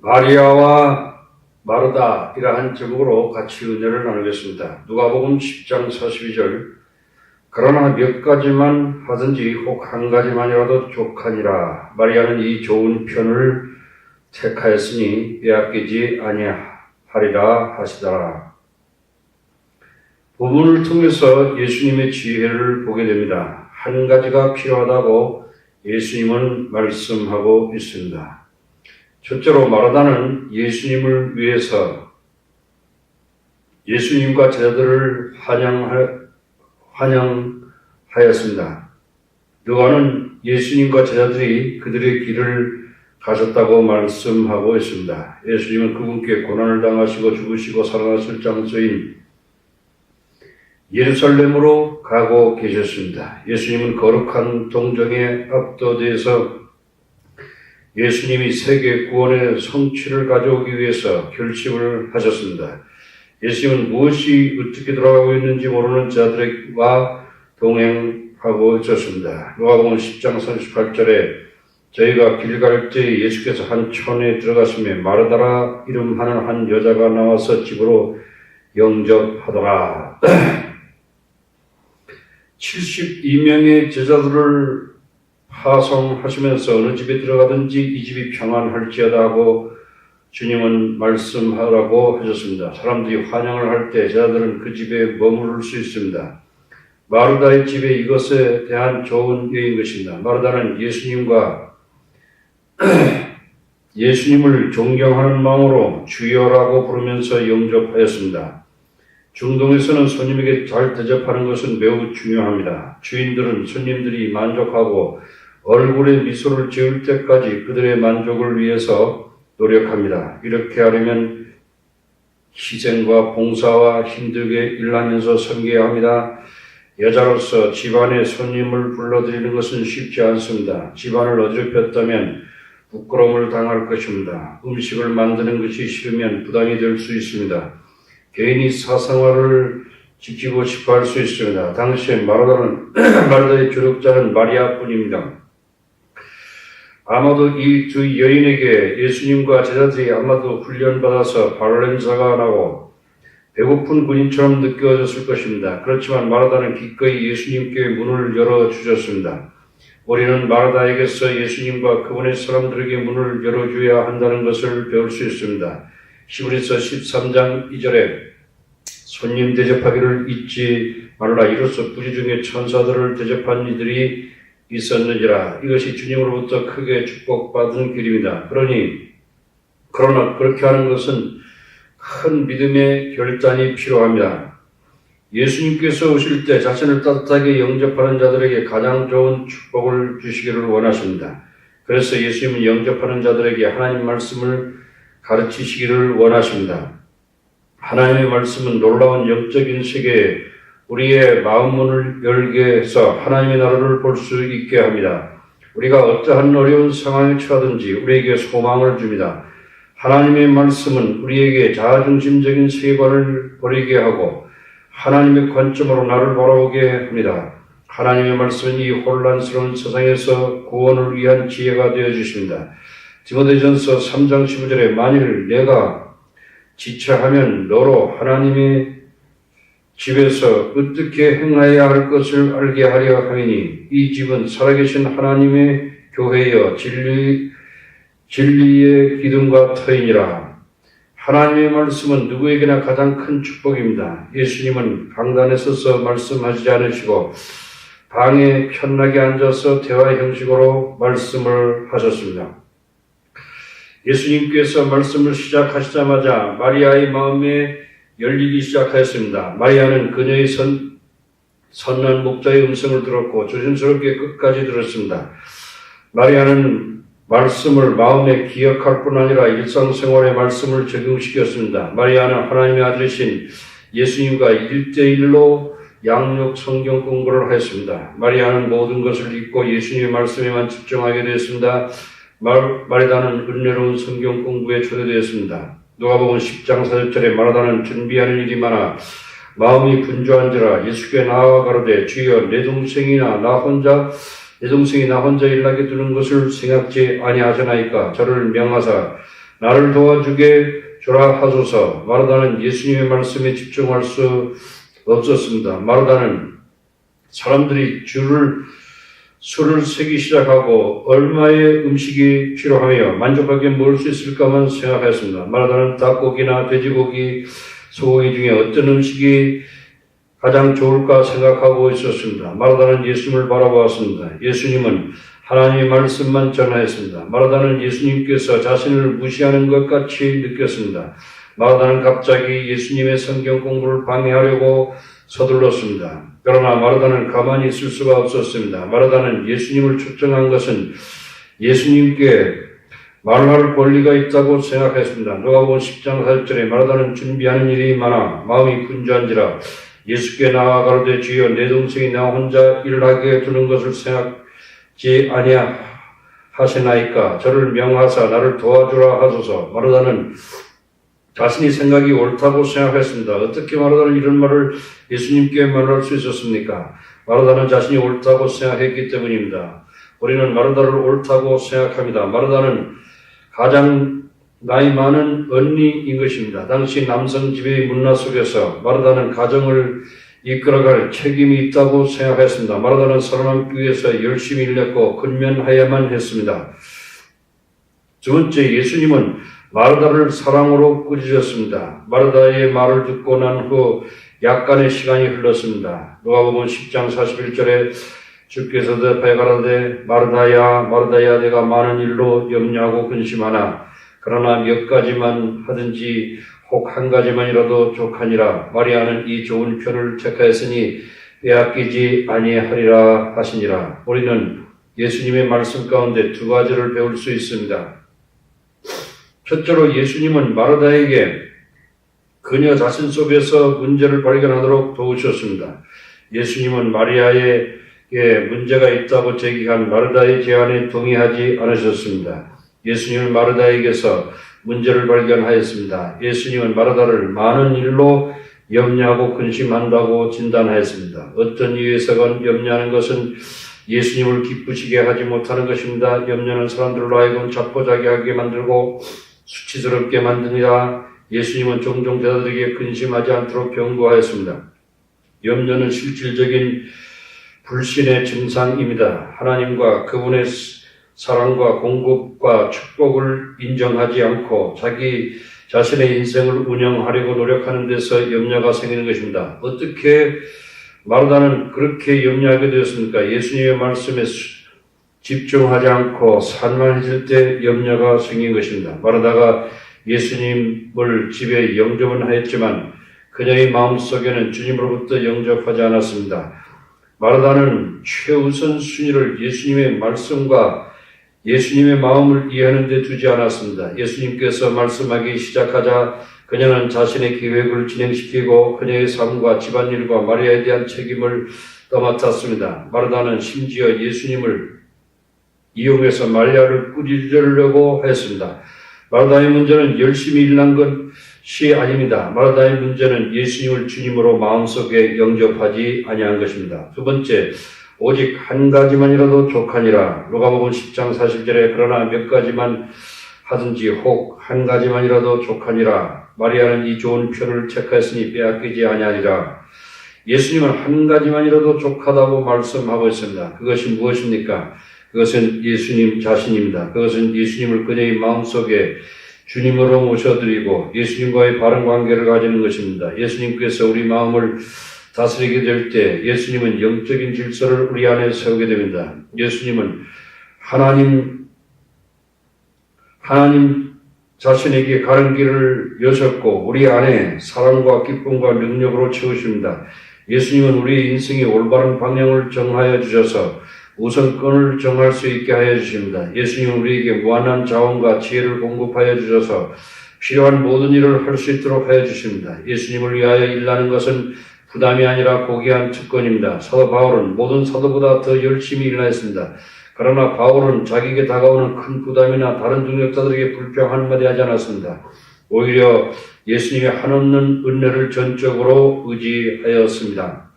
마리아와 마르다 이러한 제목으로 같이 은혜를 나누겠습니다. 누가복음 10장 42절. 그러나 몇 가지만 하든지 혹 한 가지만이라도 족하니라. 마리아는 이 좋은 편을 택하였으니 빼앗기지 아니하리라 하시더라. 본문을 통해서 예수님의 지혜를 보게 됩니다. 한 가지가 필요하다고 예수님은 말씀하고 있습니다. 첫째로 마르다는 예수님을 위해서 예수님과 제자들을 환영하였습니다. 누가는 예수님과 제자들이 그들의 길을 가셨다고 말씀하고 있습니다. 예수님은 그분께 고난을 당하시고 죽으시고 살아났을 장소인 예루살렘으로 가고 계셨습니다. 예수님은 거룩한 동정에 압도돼서 예수님이 세계 구원의 성취를 가져오기 위해서 결심을 하셨습니다. 예수님은 무엇이 어떻게 돌아가고 있는지 모르는 자들과 동행하고 있었습니다. 누가복음 10장 38절에 저희가 길 갈 때 예수께서 한 촌에 들어가시며 마르다라 이름하는 한 여자가 나와서 집으로 영접하더라. 72명의 제자들을 파송하시면서 어느 집에 들어가든지 이 집이 평안할지어다 하고 주님은 말씀하라고 하셨습니다. 사람들이 환영을 할 때 제자들은 그 집에 머무를 수 있습니다. 마르다의 집에 이것에 대한 좋은 예인 것입니다. 마르다는 예수님을 존경하는 마음으로 주여라고 부르면서 영접하였습니다. 중동에서는 손님에게 잘 대접하는 것은 매우 중요합니다. 주인들은 손님들이 만족하고 얼굴에 미소를 지을 때까지 그들의 만족을 위해서 노력합니다. 이렇게 하려면 희생과 봉사와 힘들게 일하면서 섬겨야 합니다. 여자로서 집안에 손님을 불러들이는 것은 쉽지 않습니다. 집안을 어지럽혔다면 부끄러움을 당할 것입니다. 음식을 만드는 것이 싫으면 부담이 될 수 있습니다. 개인이 사생활을 지키고 싶어 할 수 있습니다. 당시에 마르다의 주력자는 마리아뿐입니다. 아마도 이 두 여인에게 예수님과 제자들이 아마도 훈련받아서 발냄새가 나고 배고픈 군인처럼 느껴졌을 것입니다. 그렇지만 마르다는 기꺼이 예수님께 문을 열어주셨습니다. 우리는 마르다에게서 예수님과 그분의 사람들에게 문을 열어줘야 한다는 것을 배울 수 있습니다. 히브리서 13장 2절에 손님 대접하기를 잊지 말라. 이로써 부지 중에 천사들을 대접한 이들이 있었느니라. 이것이 주님으로부터 크게 축복받은 길입니다. 그러나 그렇게 하는 것은 큰 믿음의 결단이 필요합니다. 예수님께서 오실 때 자신을 따뜻하게 영접하는 자들에게 가장 좋은 축복을 주시기를 원하십니다. 그래서 예수님은 영접하는 자들에게 하나님 말씀을 가르치시기를 원하십니다. 하나님의 말씀은 놀라운 영적인 세계에 우리의 마음문을 열게 해서 하나님의 나라를 볼 수 있게 합니다. 우리가 어떠한 어려운 상황에 처하든지 우리에게 소망을 줍니다. 하나님의 말씀은 우리에게 자아중심적인 세계관을 버리게 하고 하나님의 관점으로 나를 바라보게 합니다. 하나님의 말씀은 이 혼란스러운 세상에서 구원을 위한 지혜가 되어주십니다. 디모데전서 3장 15절에 만일 내가 지체하면 너로 하나님의 집에서 어떻게 행하여야 할 것을 알게 하려 함이니 이 집은 살아계신 하나님의 교회여 진리의 기둥과 터이니라. 하나님의 말씀은 누구에게나 가장 큰 축복입니다. 예수님은 강단에 서서 말씀하시지 않으시고 방에 편하게 앉아서 대화 형식으로 말씀을 하셨습니다. 예수님께서 말씀을 시작하시자마자 마리아의 마음에 열리기 시작하였습니다. 마리아는 그녀의 선한 목자의 음성을 들었고 조심스럽게 끝까지 들었습니다. 마리아는 말씀을 마음에 기억할 뿐 아니라 일상생활에 말씀을 적용시켰습니다. 마리아는 하나님의 아들이신 예수님과 1대1로 양육 성경 공부를 하였습니다. 마리아는 모든 것을 잊고 예수님의 말씀에만 집중하게 되었습니다. 마르다는 은혜로운 성경 공부에 초대되었습니다. 누가복음 10장 4절에 마르다는 준비하는 일이 많아 마음이 분주한지라 예수께 나아가 가로되 주여 내 동생이 나 혼자 일하게 두는 것을 생각지 아니하시나이까 저를 명하사 나를 도와주게 주라 하소서. 마르다는 예수님의 말씀에 집중할 수 없었습니다. 마르다는 사람들이 술을 세기 시작하고 얼마의 음식이 필요하며 만족하게 먹을 수 있을까만 생각하였습니다. 마르다는 닭고기나 돼지고기, 소고기 중에 어떤 음식이 가장 좋을까 생각하고 있었습니다. 마르다는 예수님을 바라보았습니다. 예수님은 하나님의 말씀만 전하였습니다. 마르다는 예수님께서 자신을 무시하는 것 같이 느꼈습니다. 마르다는 갑자기 예수님의 성경 공부를 방해하려고 서둘렀습니다. 그러나 마르다는 가만히 있을 수가 없었습니다. 마르다는 예수님을 초청한 것은 예수님께 말할 권리가 있다고 생각했습니다. 누가복음 10장 4절에 마르다는 준비하는 일이 많아 마음이 분주한지라 예수께 나아가로되 주여 내 동생이 나 혼자 일하게 두는 것을 생각지 아니하시나이까 저를 명하사 나를 도와주라 하소서. 마르다는 자신이 생각이 옳다고 생각했습니다. 어떻게 마르다는 이런 말을 예수님께 말할 수 있었습니까? 마르다는 자신이 옳다고 생각했기 때문입니다. 우리는 마르다를 옳다고 생각합니다. 마르다는 가장 나이 많은 언니인 것입니다. 당시 남성 지배의 문화 속에서 마르다는 가정을 이끌어갈 책임이 있다고 생각했습니다. 마르다는 살아남기 위해서 열심히 일했고 근면해야만 했습니다. 두 번째, 예수님은 마르다를 사랑으로 꾸짖었습니다. 마르다의 말을 듣고 난 후 약간의 시간이 흘렀습니다. 누가복음 10장 41절에 주께서 대답하여 가라사대 마르다야 마르다야 내가 많은 일로 염려하고 근심하나 그러나 몇 가지만 하든지 혹 한 가지만이라도 족하니라. 마리아는 이 좋은 편을 택하였으니 빼앗기지 아니하리라 하시니라. 우리는 예수님의 말씀 가운데 두 가지를 배울 수 있습니다. 첫째로 예수님은 마르다에게 그녀 자신 속에서 문제를 발견하도록 도우셨습니다. 예수님은 마리아에게 문제가 있다고 제기한 마르다의 제안에 동의하지 않으셨습니다. 예수님은 마르다에게서 문제를 발견하였습니다. 예수님은 마르다를 많은 일로 염려하고 근심한다고 진단하였습니다. 어떤 이유에서건 염려하는 것은 예수님을 기쁘시게 하지 못하는 것입니다. 염려는 사람들로 하여금 자포자기하게 만들고 수치스럽게 만드니라. 예수님은 종종 제자들에게 근심하지 않도록 경고하였습니다. 염려는 실질적인 불신의 증상입니다. 하나님과 그분의 사랑과 공급과 축복을 인정하지 않고 자기 자신의 인생을 운영하려고 노력하는 데서 염려가 생기는 것입니다. 어떻게 마르다는 그렇게 염려하게 되었습니까? 예수님의 말씀에 집중하지 않고 산만해질 때 염려가 생긴 것입니다. 마르다가 예수님을 집에 영접은 하였지만 그녀의 마음속에는 주님으로부터 영접하지 않았습니다. 마르다는 최우선 순위를 예수님의 말씀과 예수님의 마음을 이해하는 데 두지 않았습니다. 예수님께서 말씀하기 시작하자 그녀는 자신의 계획을 진행시키고 그녀의 삶과 집안일과 마리아에 대한 책임을 떠맡았습니다. 마르다는 심지어 예수님을 이용해서 마리아를 꾸짖으려고 했습니다. 마르다의 문제는 열심히 일한 것이 아닙니다. 마르다의 문제는 예수님을 주님으로 마음속에 영접하지 아니한 것입니다. 두 번째, 오직 한 가지만이라도 족하니라. 누가복음 10장 40절에 그러나 몇 가지만 하든지 혹 한 가지만이라도 족하니라. 마리아는 이 좋은 편을 택하였으니 빼앗기지 아니하리라. 예수님은 한 가지만이라도 족하다고 말씀하고 있습니다. 그것이 무엇입니까? 그것은 예수님 자신입니다. 그것은 예수님을 그녀의 마음속에 주님으로 모셔드리고 예수님과의 바른 관계를 가지는 것입니다. 예수님께서 우리 마음을 다스리게 될 때 예수님은 영적인 질서를 우리 안에 세우게 됩니다. 예수님은 하나님 자신에게 가는 길을 여셨고 우리 안에 사랑과 기쁨과 능력으로 채우십니다. 예수님은 우리의 인생의 올바른 방향을 정하여 주셔서 우선권을 정할 수 있게 하여 주십니다. 예수님은 우리에게 무한한 자원과 지혜를 공급하여 주셔서 필요한 모든 일을 할 수 있도록 하여 주십니다. 예수님을 위하여 일하는 것은 부담이 아니라 고귀한 특권입니다. 사도 바울은 모든 사도보다 더 열심히 일하였습니다. 그러나 바울은 자기에게 다가오는 큰 부담이나 다른 능력자들에게 불평 한마디 하지 않았습니다. 오히려 예수님의 한없는 은혜를 전적으로 의지하였습니다.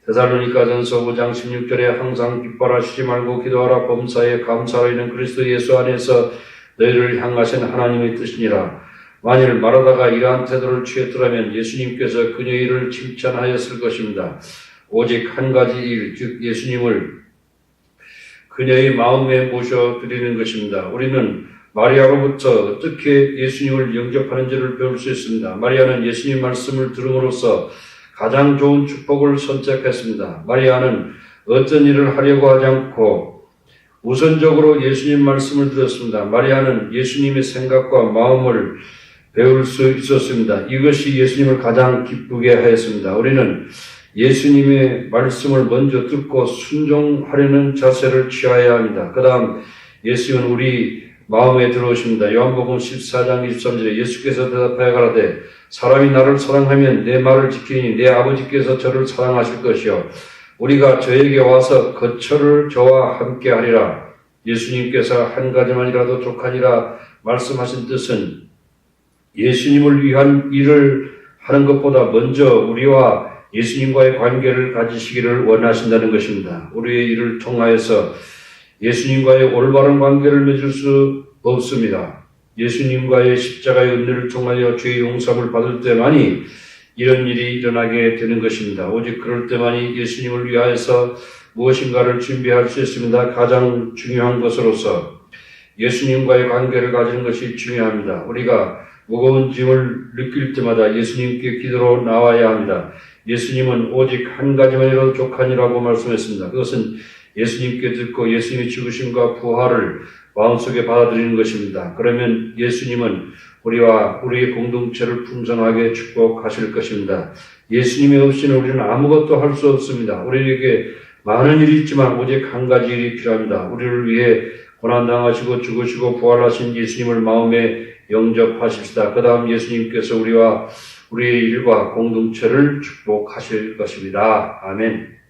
데살로니가전서 5장 16절에 항상 기뻐라 쉬지 말고 기도하라 범사에 감사하라 이는 그리스도 예수 안에서 너희를 향하신 하나님의 뜻이니라. 만일 말하다가 이러한 태도를 취했더라면 예수님께서 그녀의 일을 칭찬하였을 것입니다. 오직 한 가지 일, 즉 예수님을 그녀의 마음에 모셔드리는 것입니다. 우리는 마리아로부터 어떻게 예수님을 영접하는지를 배울 수 있습니다. 마리아는 예수님 말씀을 들음으로써 가장 좋은 축복을 선택했습니다. 마리아는 어떤 일을 하려고 하지 않고 우선적으로 예수님 말씀을 들었습니다. 마리아는 예수님의 생각과 마음을 배울 수 있었습니다. 이것이 예수님을 가장 기쁘게 하였습니다. 우리는 예수님의 말씀을 먼저 듣고 순종하려는 자세를 취해야 합니다. 그 다음 예수님은 우리 마음에 들어오십니다. 요한복음 14장 23절에 예수께서 대답하여 가라되 사람이 나를 사랑하면 내 말을 지키니 내 아버지께서 저를 사랑하실 것이요 우리가 저에게 와서 거처를 저와 함께 하리라. 예수님께서 한 가지만이라도 족하니라 말씀하신 뜻은 예수님을 위한 일을 하는 것보다 먼저 우리와 예수님과의 관계를 가지시기를 원하신다는 것입니다. 우리의 일을 통하여서 예수님과의 올바른 관계를 맺을 수 없습니다. 예수님과의 십자가의 은혜를 통하여 죄의 용서를 받을 때만이 이런 일이 일어나게 되는 것입니다. 오직 그럴 때만이 예수님을 위하여서 무엇인가를 준비할 수 있습니다. 가장 중요한 것으로서 예수님과의 관계를 가지는 것이 중요합니다. 우리가 무거운 짐을 느낄 때마다 예수님께 기도로 나와야 합니다. 예수님은 오직 한 가지만이라도 족하니라고 말씀했습니다. 그것은 예수님께 듣고 예수님의 죽으심과 부활을 마음속에 받아들이는 것입니다. 그러면 예수님은 우리와 우리의 공동체를 풍성하게 축복하실 것입니다. 예수님이 없이는 우리는 아무것도 할 수 없습니다. 우리에게 많은 일이 있지만 오직 한 가지 일이 필요합니다. 우리를 위해 고난당하시고 죽으시고 부활하신 예수님을 마음에 영접하십시다. 그 다음 예수님께서 우리와 우리의 일과 공동체를 축복하실 것입니다. 아멘.